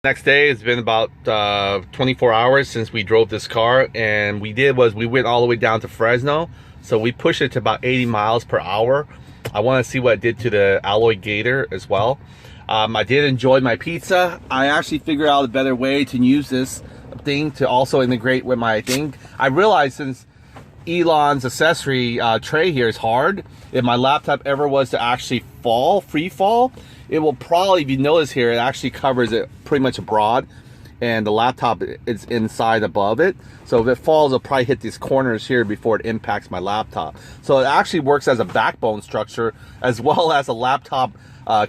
Next day, it's been about 24 hours since we drove this car, and we went all the way down to Fresno, so we pushed it to about 80 miles per hour. I want to see what it did to the alloy gator as well. I did enjoy my pizza. I actually figured out a better way to use this thing to also integrate with my thing. I realized since Elon's accessory tray here is hard, if my laptop ever was to actually free fall, it will probably, if you notice here, it actually covers it pretty much broad, and the laptop is inside above it. So if it falls, it'll probably hit these corners here before it impacts my laptop. So it actually works as a backbone structure as well as a laptop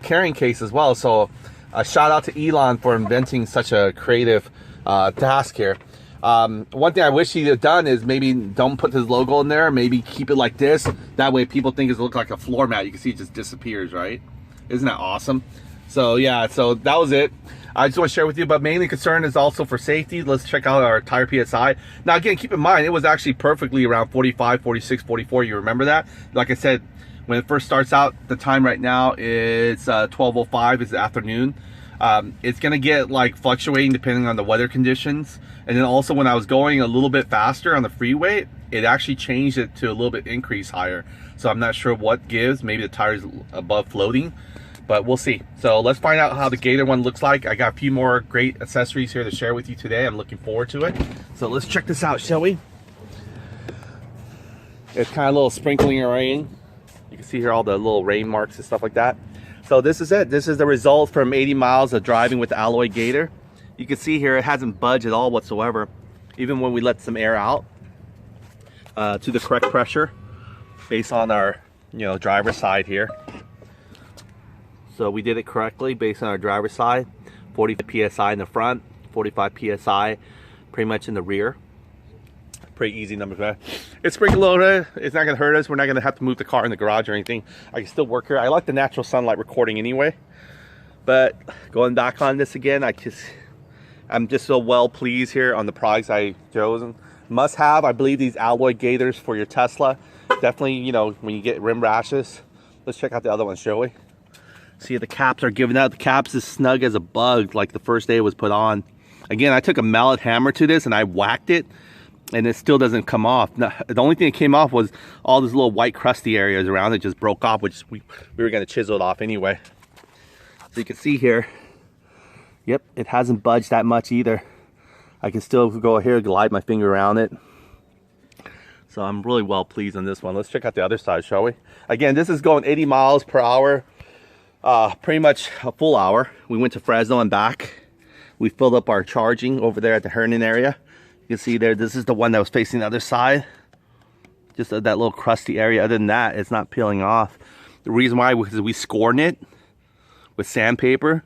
carrying case as well. So a shout out to Elon for inventing such a creative task here. One thing I wish he'd have done is maybe don't put his logo in there, maybe keep it like this. That way people think it looks like a floor mat. You can see it just disappears, right? Isn't that awesome? So yeah, so that was it. I just want to share with you, but mainly concern is also for safety. Let's check out our tire PSI. Now again, keep in mind, it was actually perfectly around 45, 46, 44. You remember that? Like I said, when it first starts out, the time right now is 12:05, it's the afternoon. It's gonna get like fluctuating depending on the weather conditions. And then also when I was going a little bit faster on the freeway, it actually changed it to a little bit increase higher. So I'm not sure what gives. Maybe the tire's above floating, but we'll see. So let's find out how the Gator one looks like. I got a few more great accessories here to share with you today. I'm looking forward to it. So let's check this out, shall we? It's kind of a little sprinkling of rain. You can see here all the little rain marks and stuff like that. So this is it. This is the result from 80 miles of driving with the alloy Gator. You can see here it hasn't budged at all whatsoever, even when we let some air out to the correct pressure based on our driver's side here. So we did it correctly based on our driver's side. 45 psi in the front, 45 psi pretty much in the rear. Pretty easy numbers, right? It's sprinkled loaded. It's not gonna hurt us. We're not gonna have to move the car in the garage or anything. I can still work here. I like the natural sunlight recording anyway. But going back on this again, I'm just so well pleased here on the products I chosen. Must have, I believe, these alloy gators for your Tesla. Definitely, when you get rim rashes. Let's check out the other one, shall we? See, the caps are giving out. The caps is snug as a bug, like the first day it was put on. Again, I took a mallet hammer to this and I whacked it, and it still doesn't come off. Now, the only thing that came off was all those little white crusty areas around it just broke off, which we were going to chisel it off anyway. So you can see here, yep, it hasn't budged that much either. I can still go here, glide my finger around it. So I'm really well pleased on this one. Let's check out the other side, shall we? Again, this is going 80 miles per hour, pretty much a full hour. We went to Fresno and back. We filled up our charging over there at the Hernan area. You can see there, this is the one that was facing the other side. Just that little crusty area. Other than that, it's not peeling off. The reason why was we scored it with sandpaper,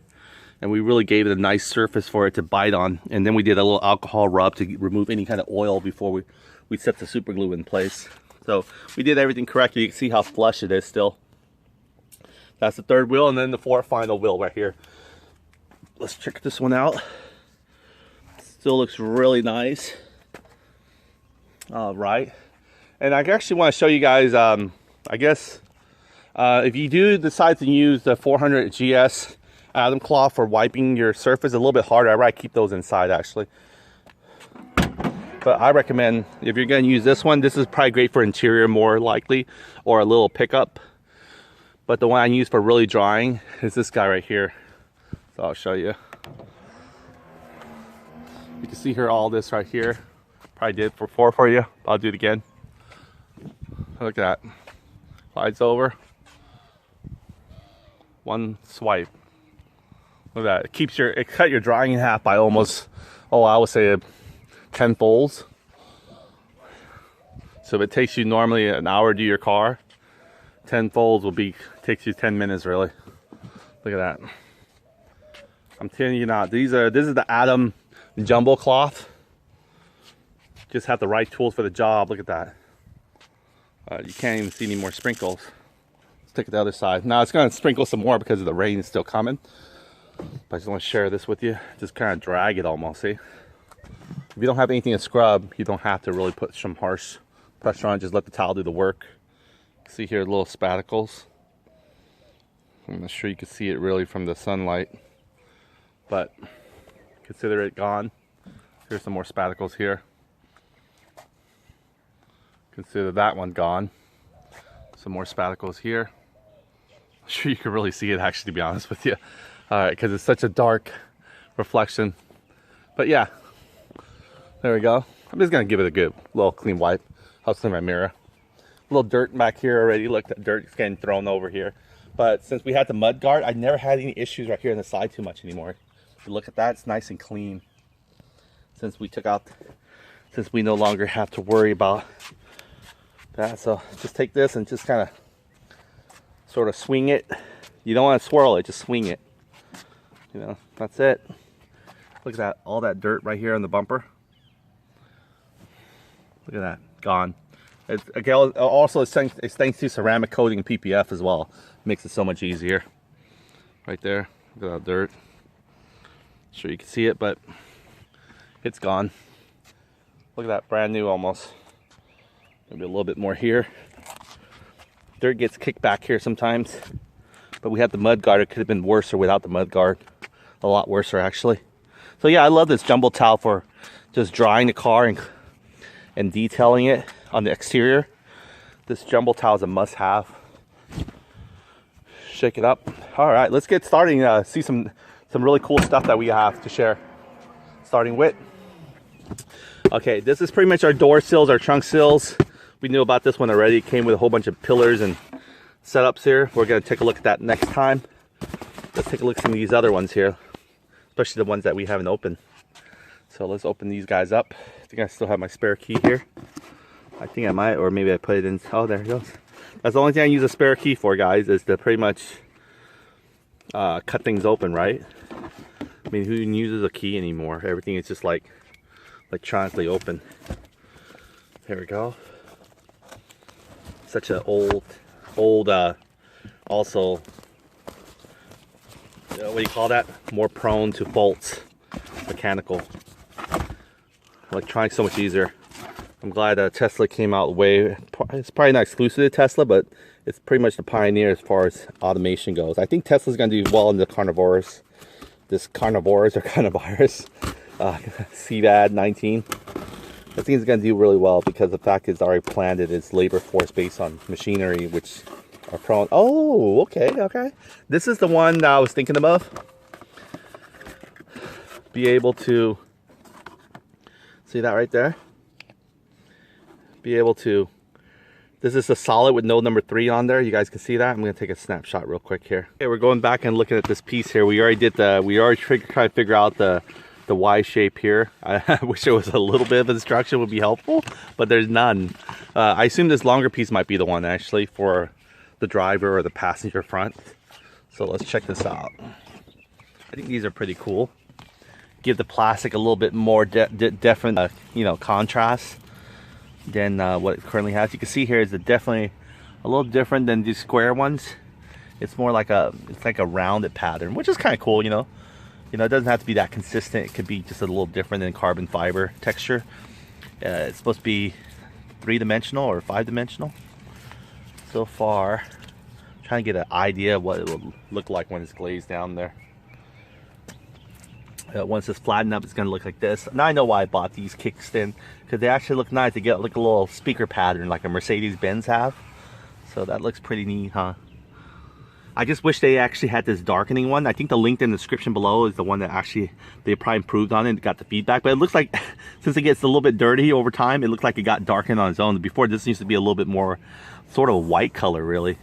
and we really gave it a nice surface for it to bite on. And then we did a little alcohol rub to remove any kind of oil before we set the super glue in place. So we did everything correctly. You can see how flush it is still. That's the third wheel, and then the fourth final wheel right here. Let's check this one out. Still looks really nice. All right. And I actually want to show you guys, I guess, if you do decide to use the 400 GS Atom cloth for wiping your surface, a little bit harder. I keep those inside actually. But I recommend, if you're going to use this one, this is probably great for interior more likely, or a little pickup. But the one I use for really drying is this guy right here. So I'll show you. You can see here all this right here. Probably did for you. I'll do it again. Look at that. Slides over. One swipe. Look at that. It cut your drying in half by almost, I would say 10 folds. So if it takes you normally an hour to do your car, 10 folds takes you 10 minutes really. Look at that. I'm telling you now, this is the Atom jumbo cloth. Just have the right tools for the job. Look at that. You can't even see any more sprinkles. Let's take it to the other side. Now it's going to sprinkle some more because of the rain is still coming. But I just want to share this with you. Just kind of drag it almost, see? If you don't have anything to scrub, you don't have to really put some harsh pressure on it. Just let the towel do the work. See here, little spaticles. I'm not sure you can see it really from the sunlight. But Consider it gone. Here's some more spaticles here. Consider that one gone. Some more spaticles here. I'm sure you can really see it actually, to be honest with you. Alright, because it's such a dark reflection. But yeah, there we go. I'm just going to give it a good little clean wipe. I'll clean my mirror. A little dirt back here already. Look, that dirt is getting thrown over here. But since we had the mud guard, I never had any issues right here on the side too much anymore. If you look at that, it's nice and clean. Since we took out, since we no longer have to worry about that. So just take this and just kind of sort of swing it. You don't want to swirl it, just swing it. You know, that's it. Look at that, all that dirt right here on the bumper. Look at that, gone. It's, again, also it's thanks to ceramic coating and PPF as well. Makes it so much easier. Right there, look at that dirt. Sure you can see it, but it's gone. Look at that, brand new almost. Maybe a little bit more here. Dirt gets kicked back here sometimes, but we had the mud guard. It could have been worse or without the mud guard. A lot worse actually. So yeah, I love this jumbo towel for just drying the car and detailing it on the exterior. This jumbo towel is a must-have. Shake it up. All right, let's get started. See some really cool stuff that we have to share. Starting with, okay, this is pretty much our door sills, our trunk sills. We knew about this one already. It came with a whole bunch of pillars and setups here. We're gonna take a look at that next time. Let's take a look at some of these other ones here, especially the ones that we haven't opened. So let's open these guys up. I think I still have my spare key here. I think I might, or maybe I put it in. Oh, there it goes. That's the only thing I use a spare key for, guys, is to pretty much cut things open, right? I mean, who even uses a key anymore? Everything is just like electronically open. There we go. Such an old, also, what do you call that? More prone to faults. Mechanical. Electronics so much easier. I'm glad that Tesla came out way. It's probably not exclusive to Tesla, but it's pretty much the pioneer as far as automation goes. I think Tesla's going to do well in the carnivores. This carnivores or carnivirus. CVAD 19. I think it's going to do really well because the fact is already planned it is labor force based on machinery, which are prone. Oh, okay. This is the one that I was thinking of. Be able to see that right there. Be able to. This is a solid with no number 3 on there. You guys can see that. I'm going to take a snapshot real quick here. Okay, we're going back and looking at this piece here. We already tried to figure out the Y shape here. I wish there was a little bit of instruction would be helpful, but there's none. I assume this longer piece might be the one actually for the driver or the passenger front. So let's check this out. I think these are pretty cool. Give the plastic a little bit more different, contrast than what it currently has. You can see here is definitely a little different than these square ones. It's more like a rounded pattern, which is kind of cool, it doesn't have to be that consistent. It could be just a little different than carbon fiber texture. It's supposed to be 3-dimensional or 5-dimensional. So far, I'm trying to get an idea of what it will look like when it's glazed down there. Once it's flattened up, it's going to look like this. Now I know why I bought these kickstand, because they actually look nice. They get like a little speaker pattern like a Mercedes-Benz have. So that looks pretty neat, huh? I just wish they actually had this darkening one. I think the link in the description below is the one that actually they probably improved on it and got the feedback. But it looks like, since it gets a little bit dirty over time, it looks like it got darkened on its own. Before, this used to be a little bit more sort of white color, really,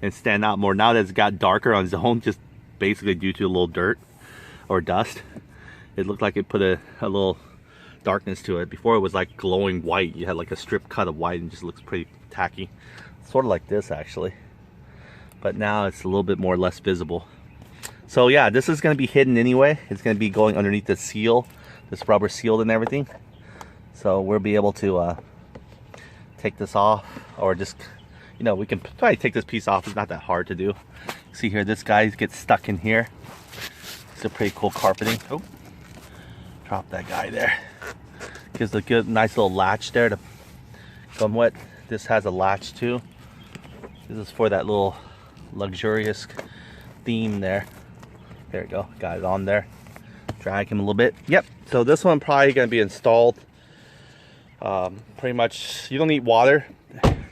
and stand out more. Now that it's got darker on its own, just basically due to a little dirt or dust, it looked like it put a little darkness to it. Before, it was like glowing white. You had like a strip cut of white and it just looks pretty tacky. Sort of like this actually, but now it's a little bit more less visible. So yeah, this is going to be hidden anyway. It's going to be going underneath the seal, this rubber sealed and everything. So we'll be able to take this off, or just, we can probably take this piece off. It's not that hard to do. See here, this guy gets stuck in here. It's a pretty cool carpeting. Oh, drop that guy there. Gives a good, nice little latch there to come with. This has a latch too. This is for that little luxurious theme there. There we go, got it on there. Drag him a little bit. Yep, so this one probably gonna be installed. Pretty much, you don't need water.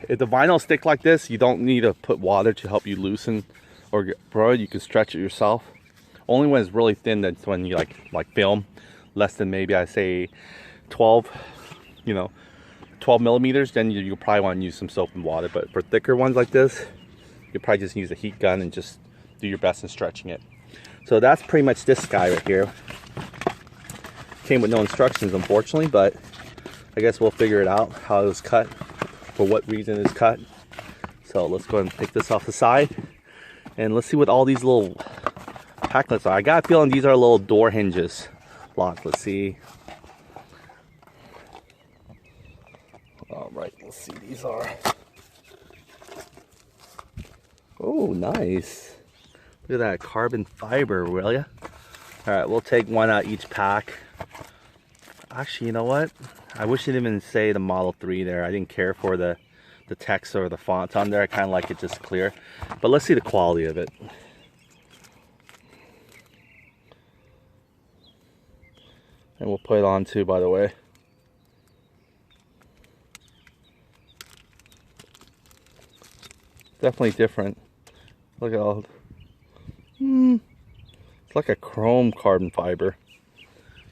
If the vinyl stick like this, you don't need to put water to help you loosen or grow it. You can stretch it yourself. Only when it's really thin, that's when you like film less than maybe I say 12, 12 millimeters, then you probably want to use some soap and water. But for thicker ones like this, you probably just use a heat gun and just do your best in stretching it. So that's pretty much this guy right here. Came with no instructions, unfortunately, but I guess we'll figure it out how it was cut, for what reason it's cut. So let's go ahead and pick this off the side, and let's see what all these little packlets are. I got a feeling these are little door hinges locked. Let's see. All right, let's see. These are. Oh, nice. Look at that carbon fiber, will ya? All right, we'll take one out each pack. Actually, you know what? I wish it didn't even say the Model 3 there. I didn't care for the text or the fonts on there. I kind of like it just clear. But let's see the quality of it. And we'll put it on too, by the way. Definitely different. Look at all. It's like a chrome carbon fiber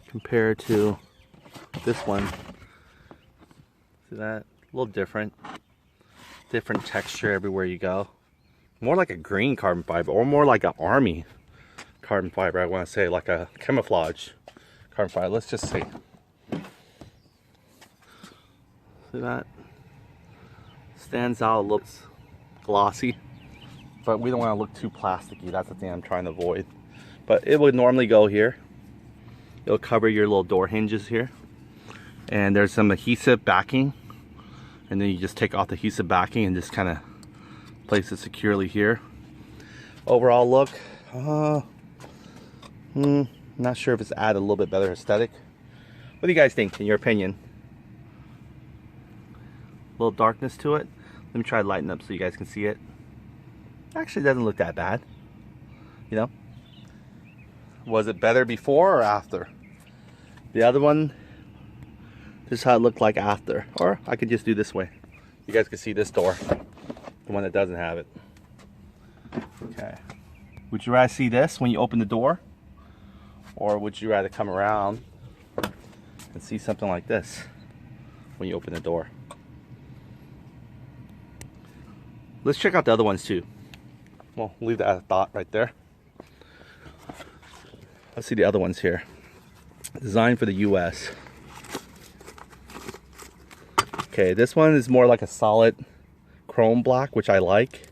compared to this one. See that? A little different. Different texture everywhere you go. More like a green carbon fiber, or more like an army carbon fiber. I want to say like a camouflage carbon fiber. Let's just see. See that? Stands out, looks glossy, but we don't want to look too plasticky. That's the thing I'm trying to avoid. But it would normally go here. It'll cover your little door hinges here. And there's some adhesive backing. And then you just take off the adhesive backing and just kind of place it securely here. Overall look, not sure if it's added a little bit better aesthetic. What do you guys think, in your opinion? A little darkness to it. Let me try to lighten up so you guys can see it. Actually, it doesn't look that bad. You know? Was it better before or after? The other one, this is how it looked like after. Or I could just do this way. You guys can see this door. The one that doesn't have it. Okay. Would you rather see this when you open the door? Or would you rather come around and see something like this when you open the door? Let's check out the other ones too. Well, leave that as a thought right there. Let's see the other ones here. Designed for the US. Okay, this one is more like a solid chrome black, which I like.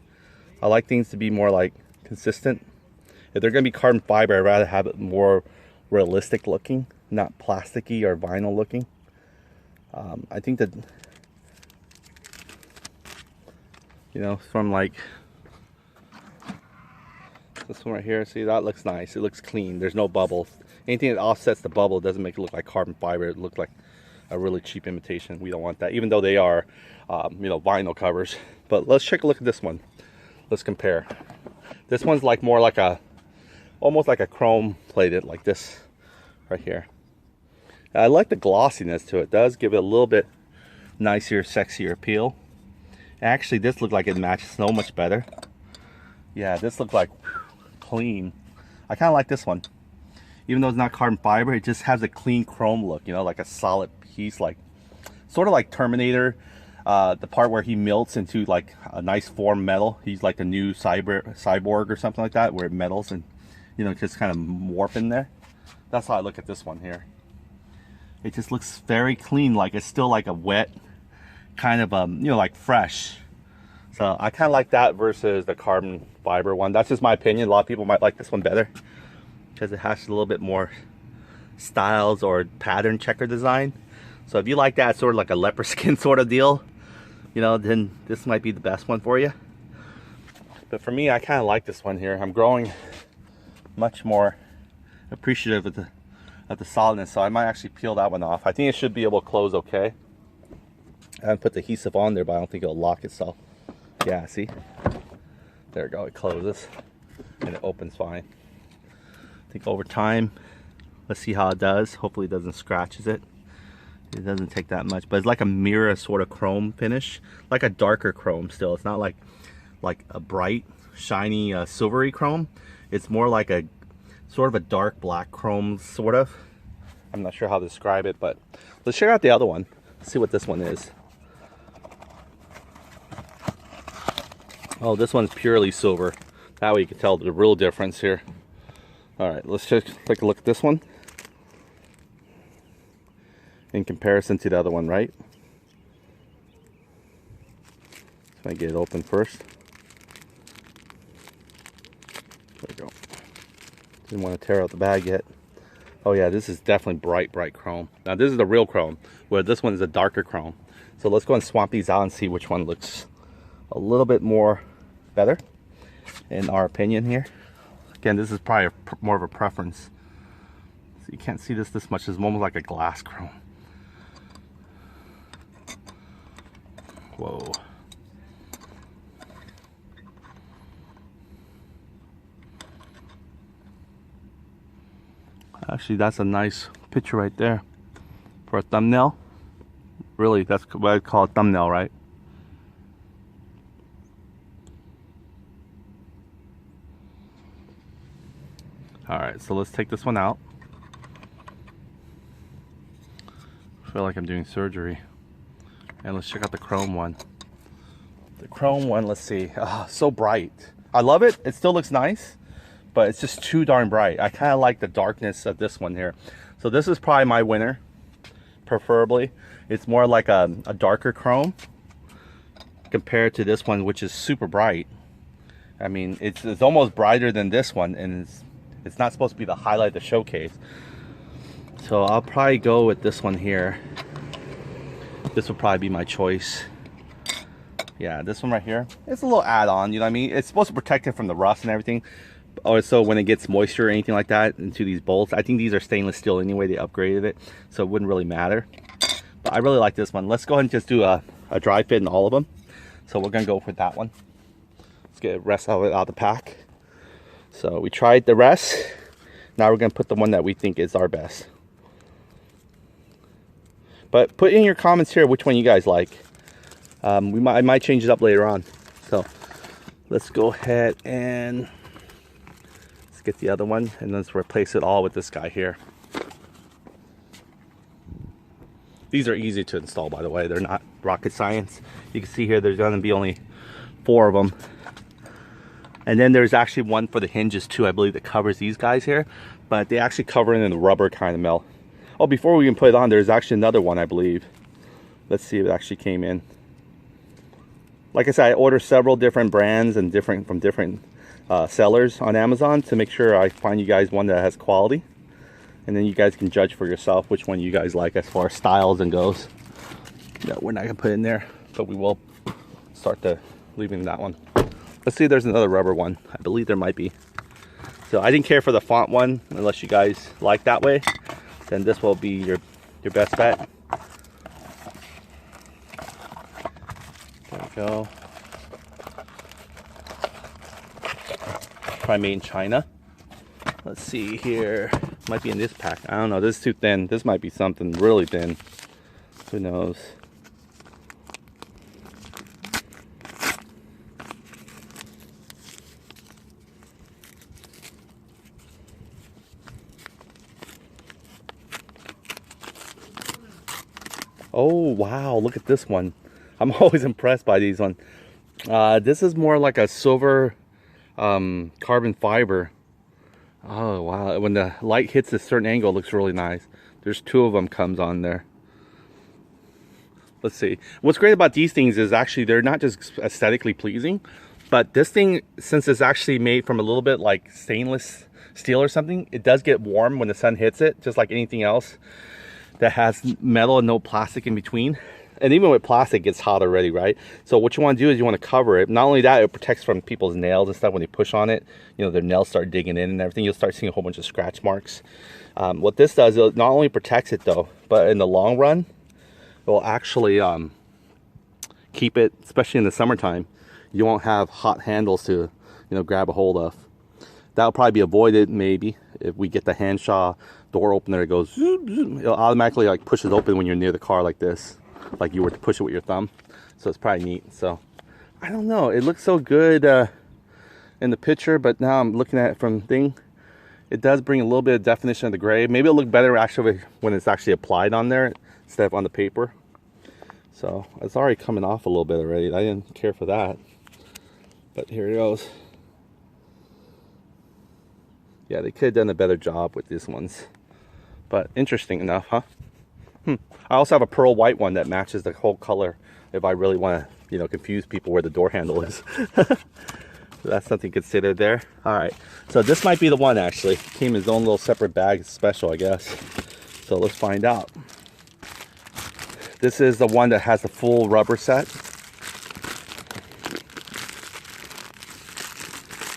I like things to be more like consistent. If they're gonna be carbon fiber, I'd rather have it more realistic looking, not plasticky or vinyl looking. I think that, you know, from like this one right here, see, that looks nice. It looks clean. There's no bubbles. Anything that offsets the bubble doesn't make it look like carbon fiber. It looks like a really cheap imitation. We don't want that, even though they are, you know, vinyl covers. But let's take a look at this one. Let's compare. This one's like more like a, almost like a chrome plated, like this right here. I like the glossiness to it. It does give it a little bit nicer, sexier appeal. Actually, this looked like it matches so much better. Yeah, this looked like clean. I kind of like this one. Even though it's not carbon fiber, it just has a clean chrome look, you know, like a solid piece, like sort of like Terminator, the part where he melts into like a nice form metal. He's like the new cyborg or something like that, where it metals and, you know, just kind of warp in there. That's how I look at this one here. It just looks very clean, like it's still like a wet kind of, you know, like fresh. So I kind of like that versus the carbon fiber one. That's just my opinion. A lot of people might like this one better because it has a little bit more styles or pattern checker design. So if you like that sort of like a leopard skin sort of deal, you know, then this might be the best one for you. But for me, I kind of like this one here. I'm growing much more appreciative of the solidness, so I might actually peel that one off. I think it should be able to close okay. I haven't put the adhesive on there, but I don't think it'll lock itself. Yeah, see? There we go, it closes and it opens fine. I think over time Let's see how it does. Hopefully it doesn't scratches it. It doesn't take that much, but it's like a mirror sort of chrome finish, like a darker chrome still. It's not like a bright, shiny, silvery chrome. It's more like a sort of a dark black chrome, sort of. I'm not sure how to describe it, but let's check out the other one. Let's see what this one is. Oh, this one's purely silver. That way you can tell the real difference here. All right, let's just take a look at this one in comparison to the other one, right? So I get it open first. There we go. Didn't want to tear out the bag yet. Oh yeah, this is definitely bright chrome. Now this is the real chrome, where this one is a darker chrome. So let's go and swap these out and see which one looks a little bit more better in our opinion here. Again, this is probably more of a preference. So you can't see this much. It's almost like a glass chrome. Whoa. Actually, that's a nice picture right there for a thumbnail. Really, that's what I call a thumbnail, right? All right, so let's take this one out. I feel like I'm doing surgery. And let's check out the chrome one. The chrome one, let's see. So bright. I love it. It still looks nice, but it's just too darn bright. I kind of like the darkness of this one here. So this is probably my winner, preferably. It's more like a darker chrome compared to this one, which is super bright. I mean, it's almost brighter than this one, and it's not supposed to be the highlight of the showcase. So I'll probably go with this one here. This will probably be my choice. Yeah, this one right here. It's a little add-on, you know what I mean? It's supposed to protect it from the rust and everything. Also, when it gets moisture or anything like that into these bolts, I think these are stainless steel anyway. They upgraded it, so it wouldn't really matter. But I really like this one. Let's go ahead and just do a dry fit in all of them. So we're gonna go for that one. Let's get the rest out of the pack. So we tried the rest. Now we're gonna put the one that we think is our best. But put in your comments here which one you guys like. I might change it up later on. So let's go ahead and let's get the other one, and let's replace it all with this guy here. These are easy to install, by the way. They're not rocket science. You can see here there's going to be only 4 of them. And then there's actually one for the hinges too, I believe, that covers these guys here. But they actually cover it in the rubber kind of metal. Oh, before we can put it on, there's actually another one, I believe. Let's see if it actually came in. Like I said, I order several different brands and from different sellers on Amazon to make sure I find you guys one that has quality. And then you guys can judge for yourself which one you guys like as far as styles and goes. No, we're not gonna put it in there, but we will start leaving that one. Let's see if there's another rubber one. I believe there might be. So I didn't care for the font one, unless you guys like that way. Then this will be your best bet. There we go. Probably made in China. Let's see here. Might be in this pack. I don't know. This is too thin. This might be something really thin. Who knows? Oh, wow. Look at this one. I'm always impressed by these ones. This is more like a silver carbon fiber. Oh, wow. When the light hits a certain angle, it looks really nice. There's 2 of them comes on there. Let's see. What's great about these things is actually they're not just aesthetically pleasing, but this thing, since it's actually made from a little bit like stainless steel or something, it does get warm when the sun hits it, just like anything else that has metal and no plastic in between. And even with plastic, it gets hot already, right? So what you want to do is you want to cover it. Not only that, it protects from people's nails and stuff. When they push on it, you know, their nails start digging in and everything. You'll start seeing a whole bunch of scratch marks. What this does, it not only protects it though, but in the long run, it will actually keep it, especially in the summertime, you won't have hot handles to, you know, grab a hold of. That'll probably be avoided maybe if we get the hand saw door opener. It goes, it automatically like pushes open when you're near the car like this, like you were to push it with your thumb. So it's probably neat. So I don't know, it looks so good in the picture, but now I'm looking at it from thing. It does bring a little bit of definition of the gray. Maybe it'll look better actually when it's actually applied on there instead of on the paper. So it's already coming off a little bit already. I didn't care for that, but here it goes. Yeah, they could have done a better job with these ones, but interesting enough, huh? I also have a pearl white one that matches the whole color if I really want to, you know, confuse people where the door handle is. So that's something to consider there. All right, so this might be the one actually. Came in his own little separate bag. It's special, I guess. So let's find out. This is the one that has the full rubber set.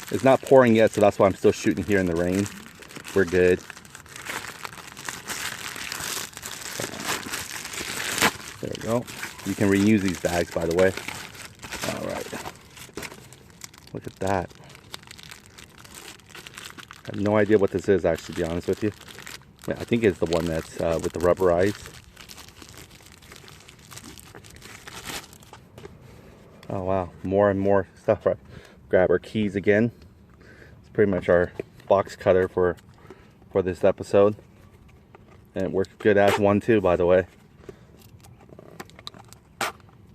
It's not pouring yet, so that's why I'm still shooting here in the rain. We're good. There we go. You can reuse these bags, by the way. All right. Look at that. I have no idea what this is, actually, to be honest with you. Yeah, I think it's the one that's with the rubber eyes. Oh, wow. More and more stuff. Right. Grab our keys again. It's pretty much our box cutter for this episode, and it works good as one too, by the way.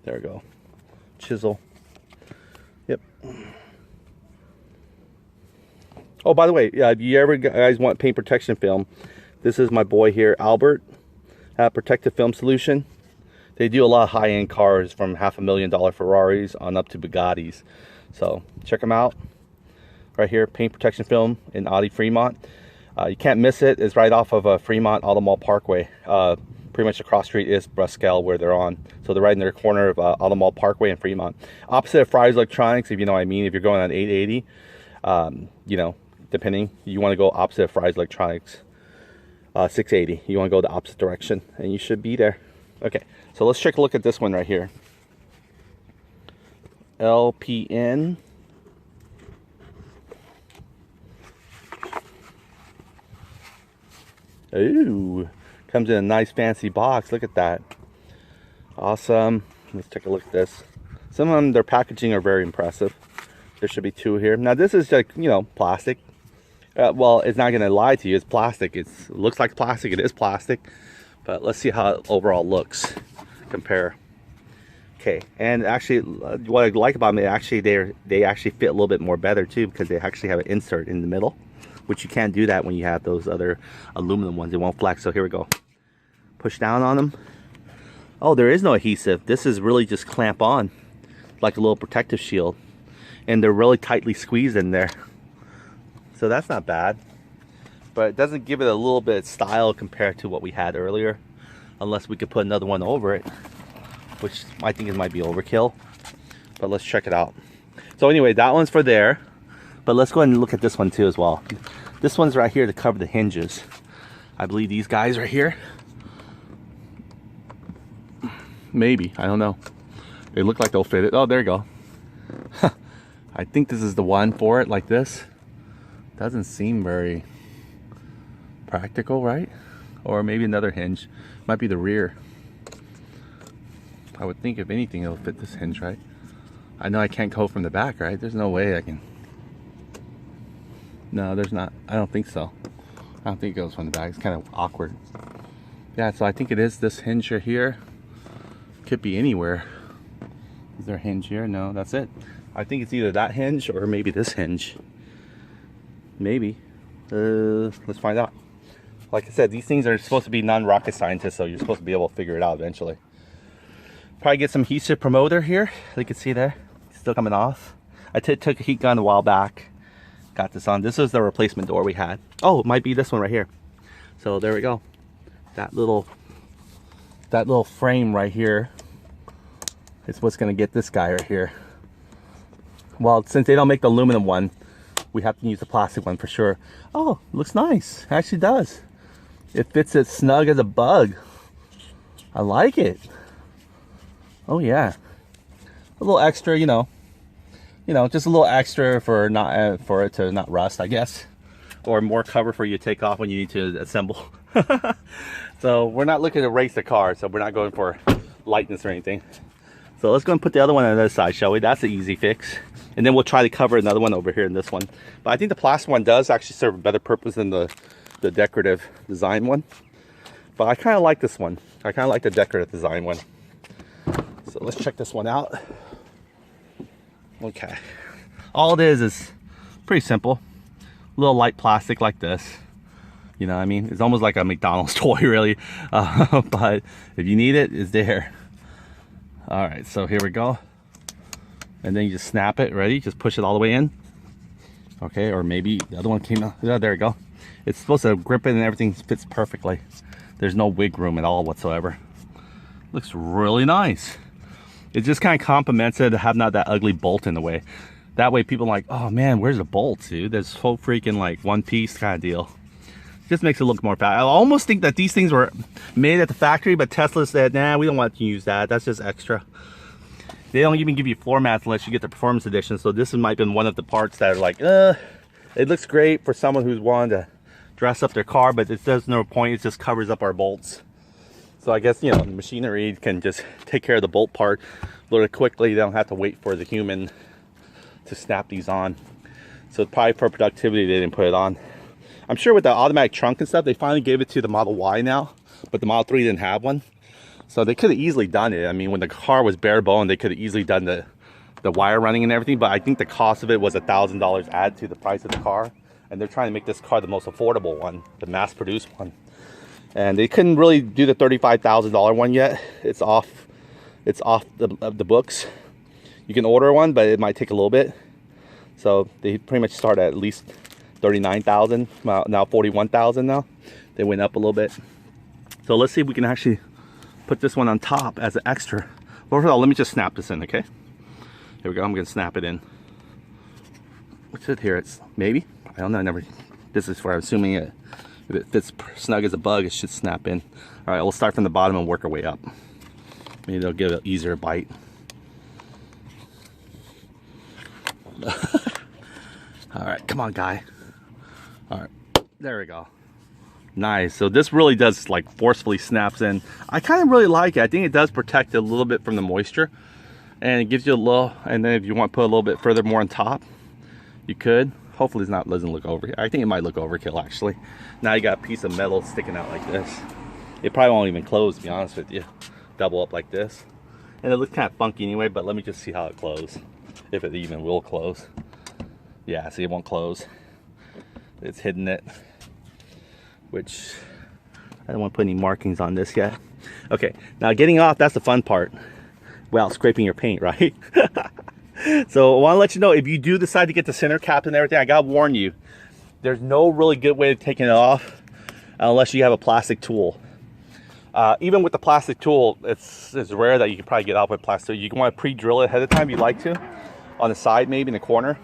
There we go. Chisel. Yep. Oh, by the way, if you ever guys want paint protection film, this is my boy here, Albert, Protective Film Solution. They do a lot of high-end cars, from $500,000 Ferraris on up to Bugattis. So check them out right here. Paint protection film in Audi Fremont. You can't miss it. It's right off of Fremont Auto Mall Parkway. Pretty much across street is Bruscal where they're on. So they're right in the corner of Auto Mall Parkway in Fremont. Opposite of Fry's Electronics, if you know what I mean. If you're going on 880, you know, depending, you want to go opposite of Fry's Electronics. 680. You want to go the opposite direction, and you should be there. Okay, so let's take a look at this one right here. LPN. Ooh, comes in a nice fancy box. Look at that. Awesome. Let's take a look at this. Some of them, their packaging are very impressive. There should be two here. Now this is like, you know, plastic. Well, it's not gonna lie to you. It's plastic. It looks like plastic. It is plastic. But let's see how it overall looks. Compare. Okay, and actually, what I like about them, actually they actually fit a little bit more better too, because they actually have an insert in the middle, which you can't do that when you have those other aluminum ones. They won't flex. So here we go. Push down on them. Oh, there is no adhesive. This is really just clamp on, like a little protective shield, and they're really tightly squeezed in there. So that's not bad, but it doesn't give it a little bit of style compared to what we had earlier, unless we could put another one over it, which I think it might be overkill, but let's check it out. So anyway, that one's for there, but let's go ahead and look at this one too as well. This one's right here to cover the hinges. I believe these guys are here. Maybe, I don't know. They look like they'll fit it. Oh, there you go. I think this is the one for it, like this. Doesn't seem very practical, right? Or maybe another hinge. Might be the rear. I would think if anything it'll fit this hinge, right? I know I can't go from the back, right? There's no way I can. No, there's not. I don't think so. I don't think it goes from the back. It's kind of awkward. Yeah, so I think it is this hinge right here. Could be anywhere. Is there a hinge here? No, that's it. I think it's either that hinge or maybe this hinge. Maybe. Let's find out. Like I said, these things are supposed to be non-rocket scientists, so you're supposed to be able to figure it out eventually. Probably get some adhesive promoter here. You can see there, still coming off. I took a heat gun a while back. Got this on. This is the replacement door we had. Oh, it might be this one right here. So there we go. That little frame right here is what's gonna get this guy right here. Well, since they don't make the aluminum one, we have to use the plastic one for sure. Oh, looks nice. It actually does. It fits it snug as a bug. I like it. Oh yeah. A little extra, you know, just a little extra for not for it to not rust, I guess. or more cover for you to take off when you need to assemble. So we're not looking to race the car, so we're not going for lightness or anything. So let's go and put the other one on the other side, shall we? That's an easy fix. And then we'll try to cover another one over here in this one. But I think the plastic one does actually serve a better purpose than the decorative design one. But I kind of like this one. I kind of like the decorative design one. So let's check this one out. Okay. All it is pretty simple. A little light plastic like this. You know what I mean? It's almost like a McDonald's toy, really. But if you need it, it's there. All right, so here we go. And then you just snap it, ready? Just push it all the way in. Okay, or maybe the other one came out. Yeah, there we go. It's supposed to grip it and everything fits perfectly. There's no wig room at all whatsoever. Looks really nice. It just kind of complements it to have not that ugly bolt in the way. That way people are like, oh man, where's the bolts, dude? There's so freaking like one piece kind of deal. Just makes it look more fast. I almost think that these things were made at the factory, but Tesla said, nah, we don't want to use that. That's just extra. They don't even give you floor mats unless you get the performance edition. So this might have been one of the parts that are like, it looks great for someone who's wanting to dress up their car, but it does no point. It just covers up our bolts. So I guess, you know, the machinery can just take care of the bolt part a little quickly. They don't have to wait for the human to snap these on. So probably for productivity, they didn't put it on. I'm sure with the automatic trunk and stuff, they finally gave it to the Model Y now, but the Model 3 didn't have one. So they could have easily done it. I mean, when the car was bare bone, they could have easily done the wire running and everything, but I think the cost of it was $1,000 added to the price of the car. And they're trying to make this car the most affordable one, the mass-produced one. And they couldn't really do the $35,000 one yet. It's off the books. You can order one, but it might take a little bit. So they pretty much start at least $39,000, now $41,000 now. They went up a little bit. So let's see if we can actually put this one on top as an extra. Well, first of all, let me just snap this in, okay? Here we go, I'm gonna snap it in. What's it here? It's maybe? I don't know, this is where I'm assuming if it fits snug as a bug, it should snap in. All right, we'll start from the bottom and work our way up. Maybe they'll give it an easier bite. All right, come on, guy. All right, there we go. Nice. So this really does like forcefully snaps in. I kind of really like it. I think it does protect it a little bit from the moisture, and it gives you a little. And then if you want to put a little bit further more on top, you could. Hopefully, doesn't look over. I think it might look overkill actually. Now you got a piece of metal sticking out like this. It probably won't even close, to be honest with you. Double up like this, and it looks kind of funky anyway. But let me just see how it closes, if it even will close. Yeah, see, it won't close. It's hidden it, which I don't want to put any markings on this yet. Okay, now getting off, that's the fun part. Well, scraping your paint, right? So I want to let you know, if you do decide to get the center cap and everything, I gotta warn you, there's no really good way of taking it off unless you have a plastic tool. Even with the plastic tool, it's rare that you can probably get off with plastic. You can want to pre-drill it ahead of time if you'd like to, on the side, maybe in the corner.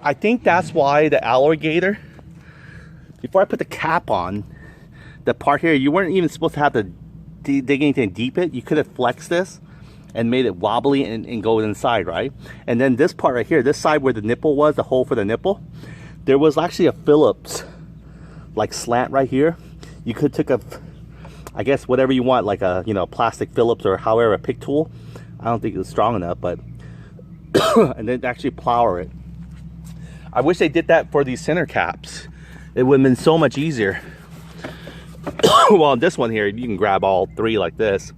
I think that's why the alloy gator, before I put the cap on, the part here, you weren't even supposed to have to dig anything deep it. You could have flexed this and made it wobbly and go inside, right? And then this part right here, this side where the nipple was, the hole for the nipple, there was actually a Phillips like slant right here. You could take a, I guess whatever you want, like a, you know, plastic Phillips or however, a pick tool. I don't think it was strong enough, but and then actually plow it. I wish they did that for these center caps. It would have been so much easier. Well, this one here, you can grab all three like this.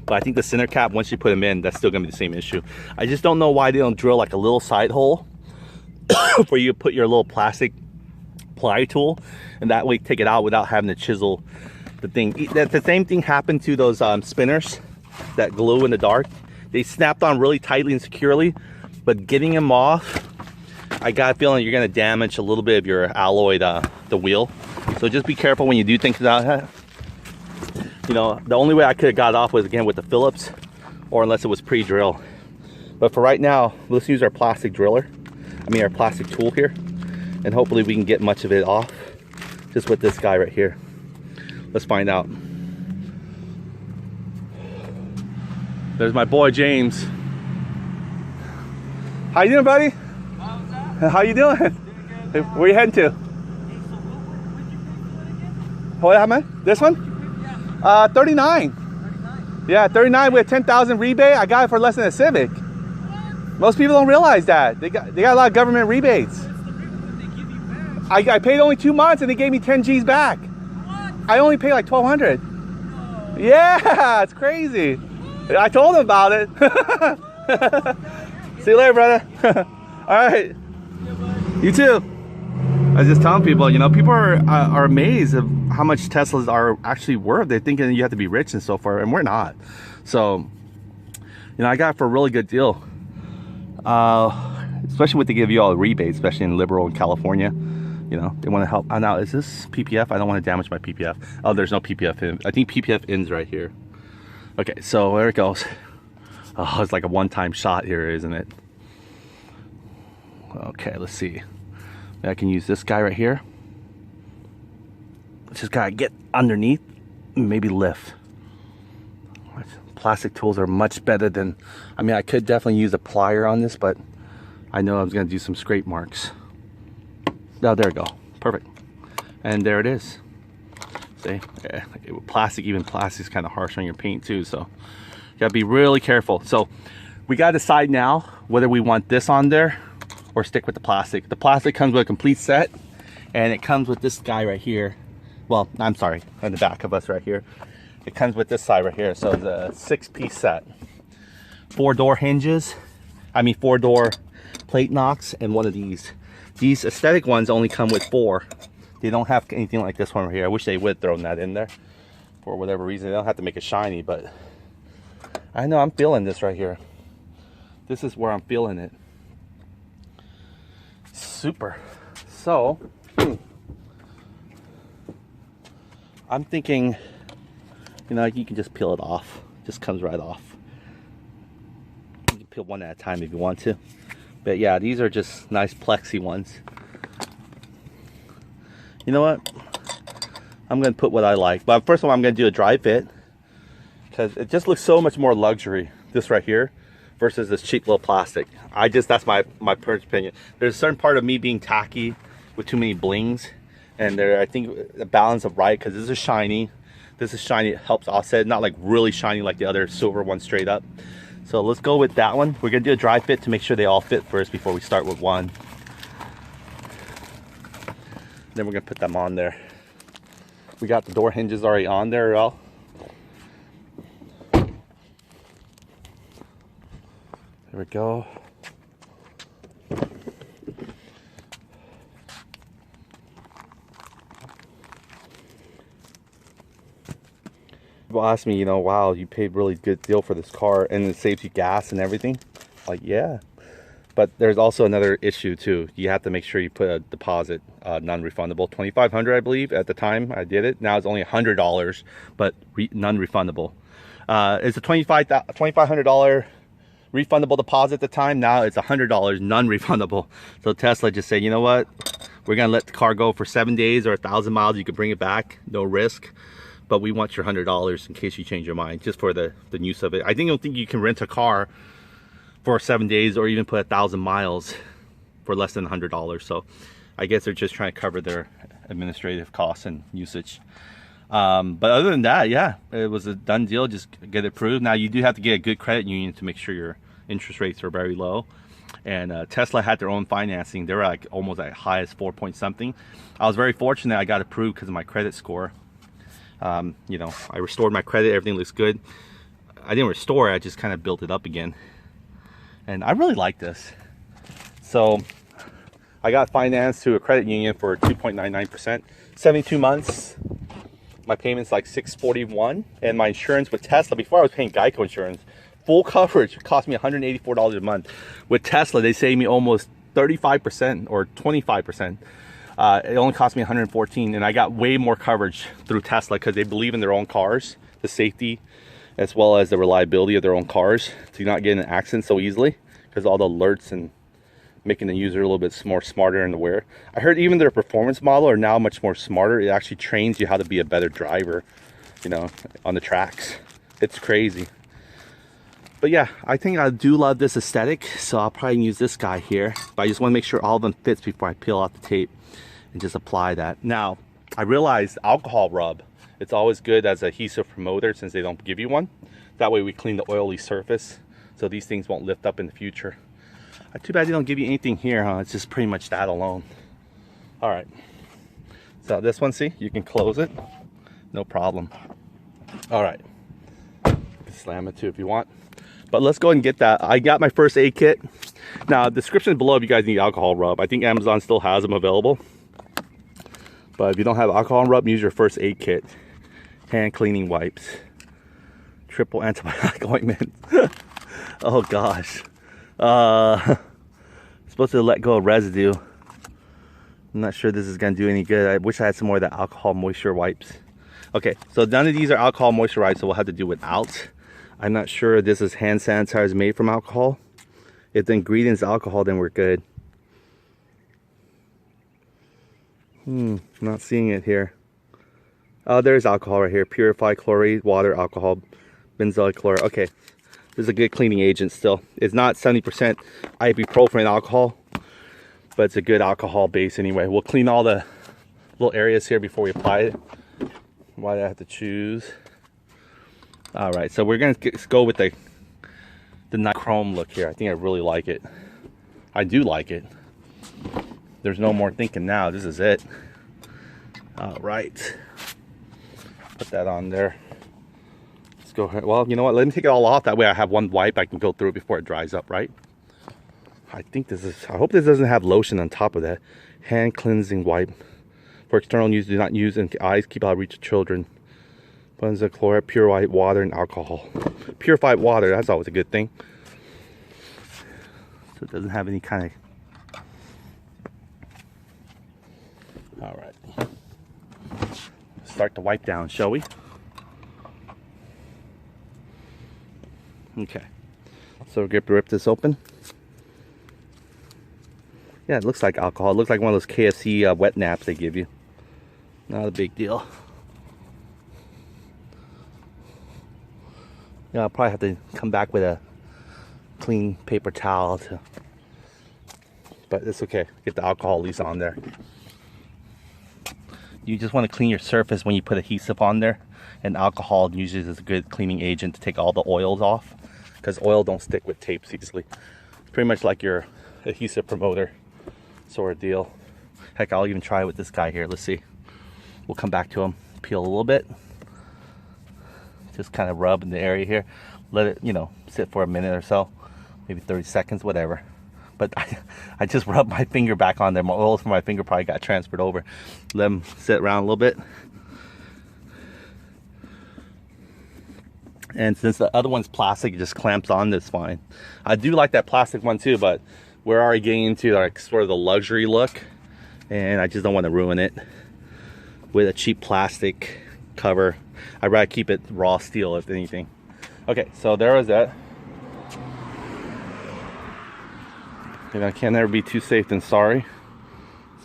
But I think the center cap, once you put them in, that's still gonna be the same issue. I just don't know why they don't drill like a little side hole where you put your little plastic ply tool, and that way take it out without having to chisel the thing. The same thing happened to those spinners that glue in the dark. They snapped on really tightly and securely, but getting them off, I got a feeling you're gonna damage a little bit of your alloy, the wheel. So just be careful when you do things like that. You know, the only way I could have got it off was again with the Phillips, or unless it was pre-drill. But for right now, let's use our plastic driller. I mean our plastic tool here, and hopefully we can get much of it off just with this guy right here. Let's find out. There's my boy James. How you doing, buddy? How you doing? Where you heading to? What, how much? This one? 39. Yeah, 39 with 10,000 rebate. I got it for less than a Civic. Most people don't realize that. They got a lot of government rebates. I paid only 2 months and they gave me 10 G's back. I only paid like 1,200. Yeah, it's crazy. I told them about it. See you later, brother. All right. You too. I was just telling people, you know, people are amazed of how much Teslas are actually worth. They're thinking you have to be rich and so forth, and we're not. So, you know, I got it for a really good deal. Especially when they give you all the rebates, especially in liberal in California. You know, they want to help. Now, is this PPF? I don't want to damage my PPF. Oh, there's no PPF in. I think PPF ends right here. Okay, so there it goes. Oh, it's like a one-time shot here, isn't it? Okay, let's see. I can use this guy right here. Just gotta get underneath and maybe lift. Plastic tools are much better than, I mean, I could definitely use a plier on this, but I know I was gonna do some scrape marks. Oh, there we go, perfect. And there it is. See, yeah, plastic, even plastic is kind of harsh on your paint too, so you gotta be really careful. So we gotta decide now whether we want this on there or stick with the plastic. The plastic comes with a complete set, and it comes with this guy right here. Well, I'm sorry, on the back of us right here. It comes with this side right here. So the 6-piece set. 4-door hinges. I mean 4-door plate knocks, and one of these. These aesthetic ones only come with 4. They don't have anything like this one right here. I wish they would throw that in there for whatever reason. They don't have to make it shiny, but I know I'm feeling this right here. This is where I'm feeling it. Super. So I'm thinking, you know, you can just peel it off. Just comes right off. You can peel one at a time if you want to. But yeah, these are just nice plexi ones. You know what? I'm gonna put what I like. But first of all, I'm gonna do a dry fit, because it just looks so much more luxury, this right here, versus this cheap little plastic. That's my personal opinion. There's a certain part of me being tacky with too many blings, and there, I think the balance of right, because this is shiny. This is shiny, it helps offset, not like really shiny like the other silver one straight up. So let's go with that one. We're gonna do a dry fit to make sure they all fit first before we start with one. Then we're gonna put them on there. We got the door hinges already on there as well. There we go. People ask me, you know, wow, you paid really good deal for this car and it saves you gas and everything. Like, yeah. But there's also another issue too. You have to make sure you put a deposit, non-refundable. $2,500, I believe, at the time I did it. Now it's only $100, but non-refundable. It's a $2,500 refundable deposit at the time. Now it's $100 non-refundable. So Tesla just said, you know what? We're gonna let the car go for 7 days or 1,000 miles. You can bring it back, no risk. But we want your $100 in case you change your mind, just for the use of it. I don't think you can rent a car for 7 days or even put 1,000 miles for less than $100. So I guess they're just trying to cover their administrative costs and usage. But other than that, yeah, it was a done deal. Just get it approved. Now you do have to get a good credit union to make sure your interest rates are very low. And Tesla had their own financing. They were like almost at high as 4 point something. I was very fortunate I got approved because of my credit score. You know, I restored my credit, everything looks good. I didn't restore it, I just kind of built it up again. And I really like this. So I got financed to a credit union for 2.99%, 72 months. My payment's like $641, and my insurance with Tesla, before I was paying Geico insurance, full coverage cost me $184 a month. With Tesla, they saved me almost 35% or 25%. It only cost me $114, and I got way more coverage through Tesla because they believe in their own cars, the safety, as well as the reliability of their own cars to not get in an accident so easily, because all the alerts and making the user a little bit more smarter in the wear. I heard even their performance model are now much more smarter. It actually trains you how to be a better driver, you know, on the tracks. It's crazy. But yeah, I think I do love this aesthetic, so I'll probably use this guy here. But I just want to make sure all of them fits before I peel off the tape and just apply that. Now, I realized alcohol rub, it's always good as a adhesive promoter since they don't give you one. That way we clean the oily surface so these things won't lift up in the future. Too bad they don't give you anything here, huh? It's just pretty much that alone. All right. So this one, see, you can close it, no problem. All right. You can slam it too if you want. But let's go ahead and get that. I got my first aid kit. Now, description below if you guys need alcohol rub. I think Amazon still has them available. But if you don't have alcohol rub, use your first aid kit. Hand cleaning wipes. Triple antibiotic ointment. Oh gosh. Supposed to let go of residue. I'm not sure this is gonna do any good. I wish I had some more of that alcohol moisture wipes. Okay, so none of these are alcohol moisture wipes, so we'll have to do without. I'm not sure this is hand sanitizer made from alcohol. If the ingredient is alcohol, then we're good. Not seeing it here. Oh, there's alcohol right here. Purified chloride, water, alcohol, benzoyl chloride. Okay, this is a good cleaning agent still. It's not 70% ibuprofen alcohol, but it's a good alcohol base anyway. We'll clean all the little areas here before we apply it. Why do I have to choose? All right, so we're gonna go with the nice chrome look here. I think I really like it. I do like it. There's no more thinking now. This is it. All right. Put that on there. Let's go ahead. Well, you know what? Let me take it all off. That way I have one wipe. I can go through it before it dries up, right? I think this is, I hope this doesn't have lotion on top of that. Hand cleansing wipe. For external use, do not use in eyes. Keep out of reach of children. Benzoyl chloride, purified water, and alcohol. Purified water, that's always a good thing. So it doesn't have any kind of... All right. Start the wipe down, shall we? Okay. So we're going to rip this open. Yeah, it looks like alcohol. It looks like one of those KFC wet naps they give you. Not a big deal. Yeah, I'll probably have to come back with a clean paper towel to, but it's okay. Get the alcohol at least on there. You just want to clean your surface when you put adhesive on there, and alcohol usually is a good cleaning agent to take all the oils off, because oil don't stick with tapes easily. It's pretty much like your adhesive promoter sort of deal. Heck, I'll even try it with this guy here. Let's see. We'll come back to him. Peel a little bit. Just kind of rub in the area here. Let it, you know, sit for a minute or so. Maybe 30 seconds, whatever. But I just rubbed my finger back on there. My oils from my finger probably got transferred over. Let them sit around a little bit. And since the other one's plastic, it just clamps on this fine. I do like that plastic one too, but we're already getting into like sort of the luxury look, and I just don't want to ruin it with a cheap plastic cover. I'd rather keep it raw steel if anything. Okay, so there was that. And I can't ever be too safe than sorry.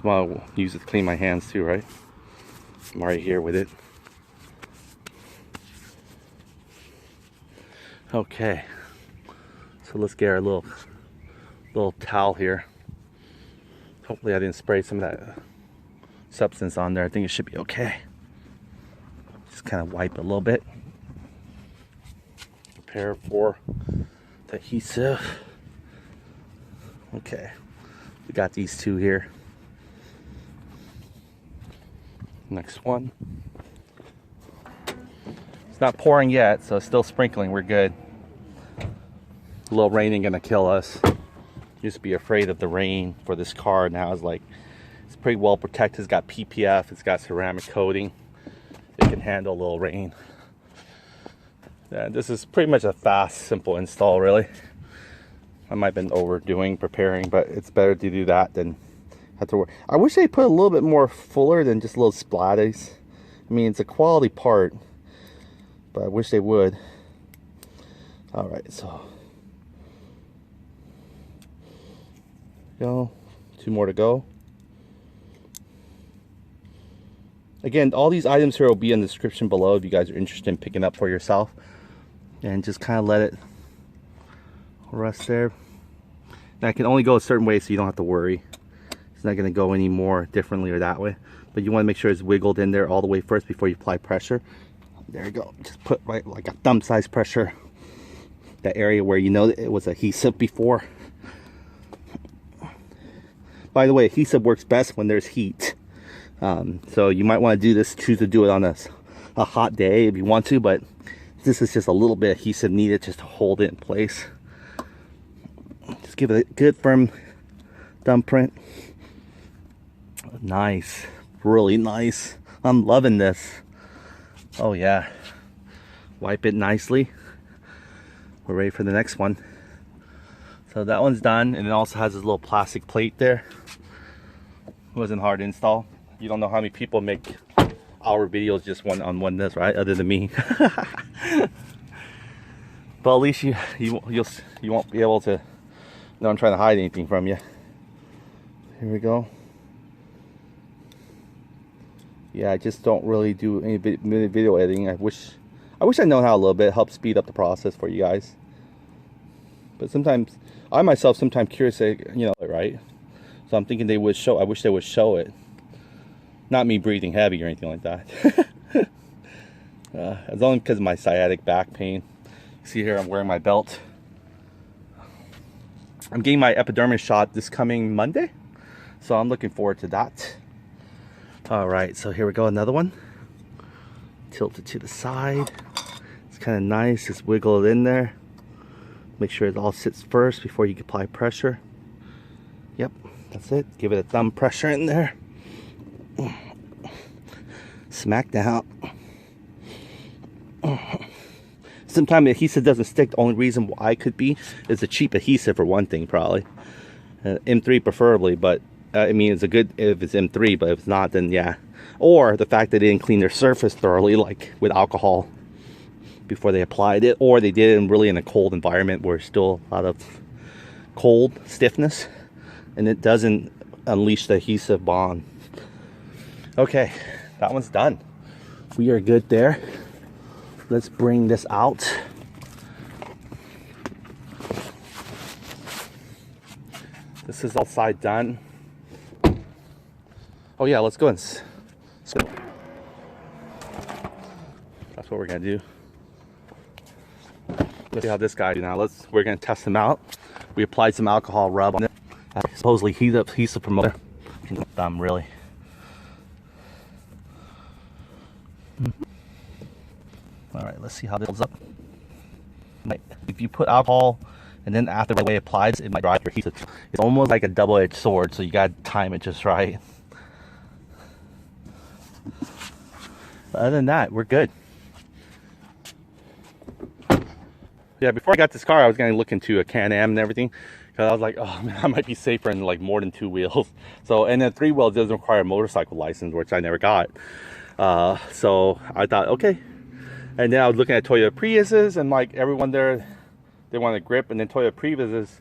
So I'll use it to clean my hands too, right? I'm right here with it. Okay, so let's get our little towel here. Hopefully I didn't spray some of that substance on there. I think it should be okay. Just kind of wipe a little bit. Prepare for the adhesive. Okay, we got these two here. Next one. It's not pouring yet, so it's still sprinkling. We're good. A little rain ain't gonna kill us. Just be afraid of the rain for this car now. Is like, it's pretty well protected. It's got PPF. It's got ceramic coating. It can handle a little rain. Yeah, this is pretty much a fast, simple install, really. I might have been overdoing preparing, but it's better to do that than have to work. I wish they put a little bit more fuller than just little splatties. I mean, it's a quality part, but I wish they would. All right, so go. 2 more to go. Again, all these items here will be in the description below if you guys are interested in picking up for yourself. And just kind of let it rest there. Now, I can only go a certain way, so you don't have to worry. It's not going to go any more differently or that way. but you want to make sure it's wiggled in there all the way first before you apply pressure. There you go. Just put right like a thumb size pressure. That area where you know that it was adhesive before. By the way, adhesive works best when there's heat. So you might want to do this, choose to do it on a hot day if you want to, but this is just a little bit adhesive needed just to hold it in place. Just give it a good firm thumbprint. Nice, really nice. I'm loving this. Oh yeah. Wipe it nicely. We're ready for the next one. So that one's done, and it also has this little plastic plate there. It wasn't hard to install. You don't know how many people make our videos just one on one this, right? Other than me. But at least you won't be able to. No, I'm trying to hide anything from you. Here we go. Yeah, I just don't really do any video editing. I wish I know how a little bit, help speed up the process for you guys. But sometimes I myself sometimes curious, you know, right? So I'm thinking they would show. I wish they would show it. Not me breathing heavy or anything like that. It's only because of my sciatic back pain. See here, I'm wearing my belt. I'm getting my epidermis shot this coming Monday, so I'm looking forward to that. All right, so here we go, another one. Tilt it to the side. It's kind of nice, just wiggle it in there. Make sure it all sits first before you apply pressure. Yep, that's it. Give it a thumb pressure in there. Smack down. Sometimes the adhesive doesn't stick. The only reason why could be is a cheap adhesive for one thing, probably. M3 preferably, but I mean, it's a good if it's M3, but if it's not, then yeah. Or the fact that they didn't clean their surface thoroughly, like with alcohol, before they applied it, or they did it really in a cold environment where there's still a lot of cold stiffness, and it doesn't unleash the adhesive bond. Okay, that one's done. We are good there. Let's bring this out. This is all side done. Oh yeah, let's go and spin. That's what we're gonna do. Let's see how this guy do now. We're gonna test him out. We applied some alcohol rub on it. Supposedly he's the promoter. Thumb really. All right, let's see how this holds up. If you put alcohol and then after the way it applies, it might dry your adhesive. It's almost like a double-edged sword, so you gotta time it just right. But other than that, we're good. Yeah, before I got this car, I was gonna look into a Can-Am and everything, because I was like, oh man, I might be safer in like more than 2 wheels. So, and then 3 wheels doesn't require a motorcycle license, which I never got. So I thought, okay. And then I was looking at Toyota Priuses, and like everyone there, they want a grip. And then Toyota Priuses,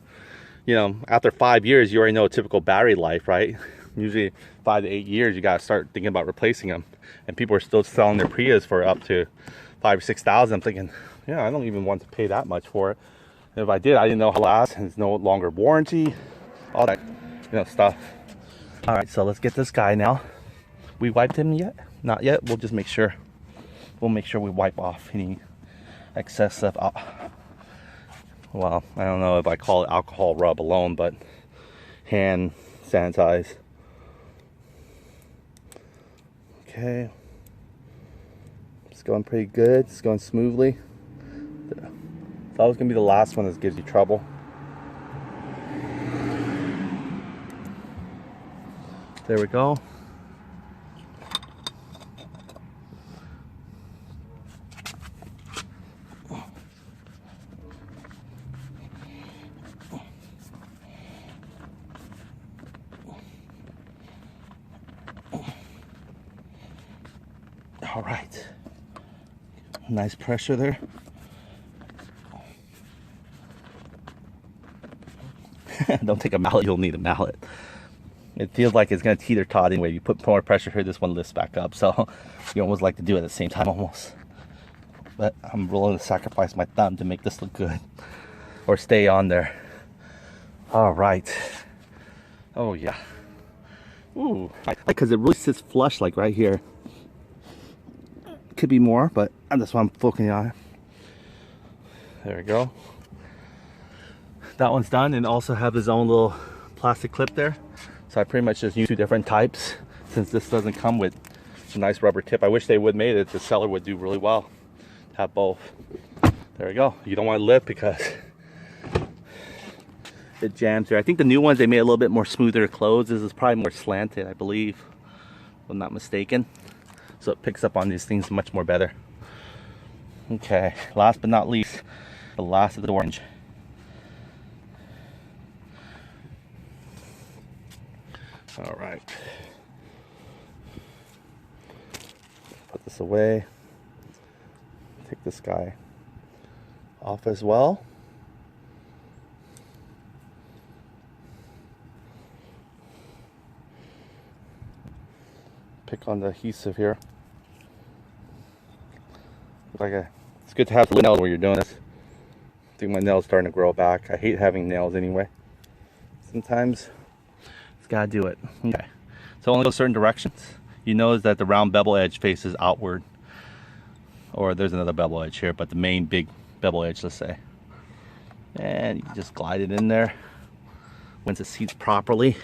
you know, after 5 years, you already know a typical battery life, right? Usually 5 to 8 years, you gotta start thinking about replacing them. And people are still selling their Prius for up to 5,000 or 6,000. I'm thinking, yeah, I don't even want to pay that much for it. And if I did, I didn't know how it lasts, and it's no longer warranty, all that, you know, stuff. All right, so let's get this guy now. We wiped him yet? Not yet. We'll just make sure. We'll make sure we wipe off any excess stuff. Well, I don't know if I call it alcohol rub alone, but hand sanitize. Okay. It's going pretty good. It's going smoothly. It's always going to be the last one that gives you trouble. There we go. All right, nice pressure there. Don't take a mallet, you'll need a mallet. It feels like it's gonna teeter-tot anyway. You put more pressure here, this one lifts back up, so you almost like to do it at the same time almost. But I'm willing to sacrifice my thumb to make this look good, or stay on there. All right. Oh yeah, Ooh, because it really sits flush like right here. Could be more, but that's why I'm focusing on it. There we go. That one's done, and also have his own little plastic clip there. So I pretty much just use 2 different types since this doesn't come with a nice rubber tip. I wish they would made it. The seller would do really well to have both. There we go. You don't want to lift because it jams here. I think the new ones, they made a little bit more smoother to close. This is probably more slanted, I believe, if I'm not mistaken. So it picks up on these things much more better. Okay, last but not least, the last of the orange. All right. Put this away. Take this guy off as well. Pick on the adhesive here. It's good to have the nails where you're doing this. I think my nails starting to grow back. I hate having nails anyway. Sometimes it's gotta do it. Okay. So only go certain directions. You notice that the round bevel edge faces outward. Or there's another bevel edge here, but the main big bevel edge, let's say. And you can just glide it in there once it seats properly.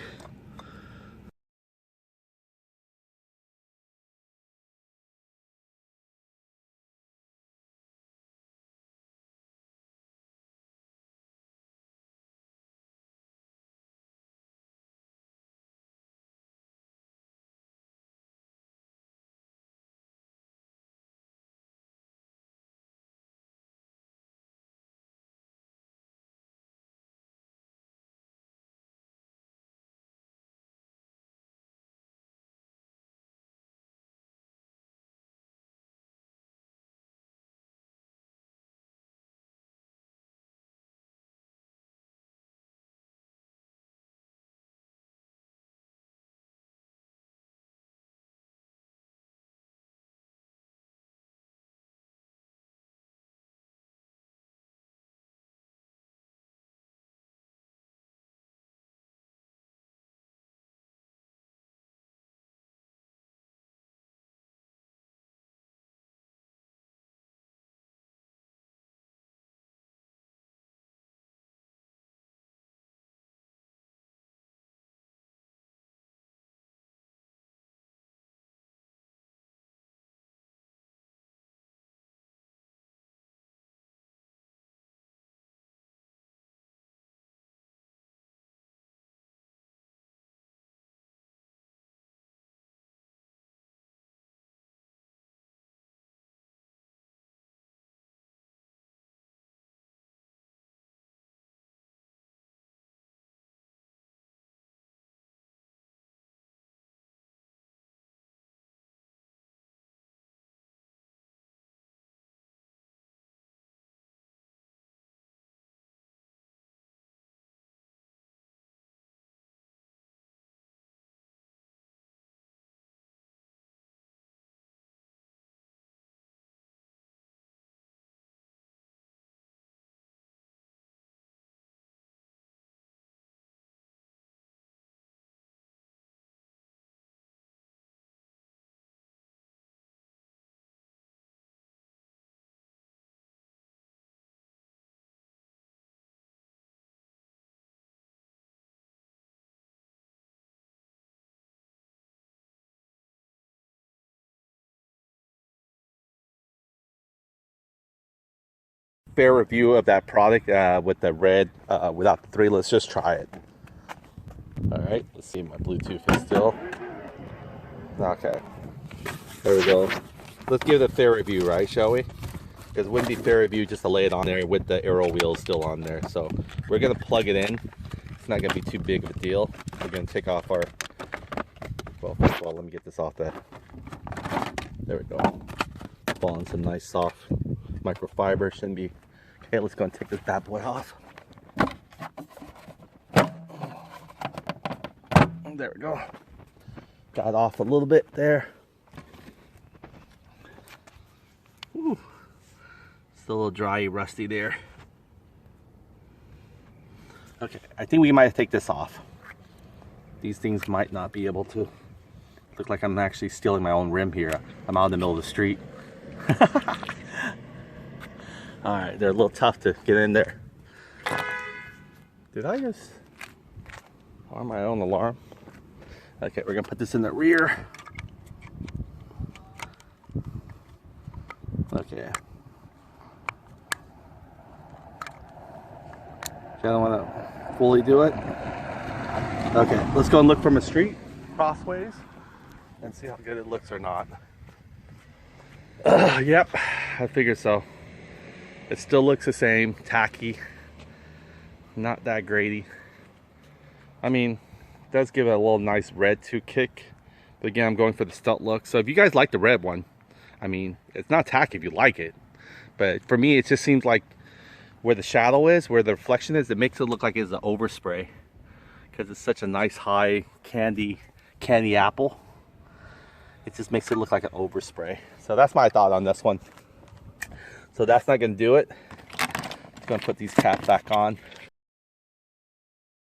Fair review of that product with the red, without the 3. Let's just try it. All right, let's see, my Bluetooth is still. Okay, there we go. Let's give it a fair review, right, shall we? Because it wouldn't be fair review just to lay it on there with the arrow wheels still on there. So we're gonna plug it in. It's not gonna be too big of a deal. We're gonna take off our, well, first of all, let me get this off the, there we go. Fall on some nice soft microfiber, shouldn't be. Okay, let's go and take this bad boy off. There we go. Got off a little bit there. Ooh. Still a little dry, rusty there. Okay, I think we might take this off. these things might not be able to. Look like I'm actually stealing my own rim here. I'm out in the middle of the street. All right, they're a little tough to get in there. Did I just arm my own alarm? Okay, we're gonna put this in the rear. Okay. I don't want to fully do it. Okay, let's go and look from a street crossways and see how good it looks or not. Yep, I figured so. It still looks the same, tacky, not that grady. I mean, it does give it a little nice red to kick, but again, I'm going for the stunt look. So if you guys like the red one, I mean, it's not tacky if you like it, but for me, it just seems like where the shadow is, where the reflection is, it makes it look like it's an overspray because it's such a nice high candy apple. It just makes it look like an overspray. So that's my thought on this one. So that's not gonna do it. I'm gonna put these caps back on.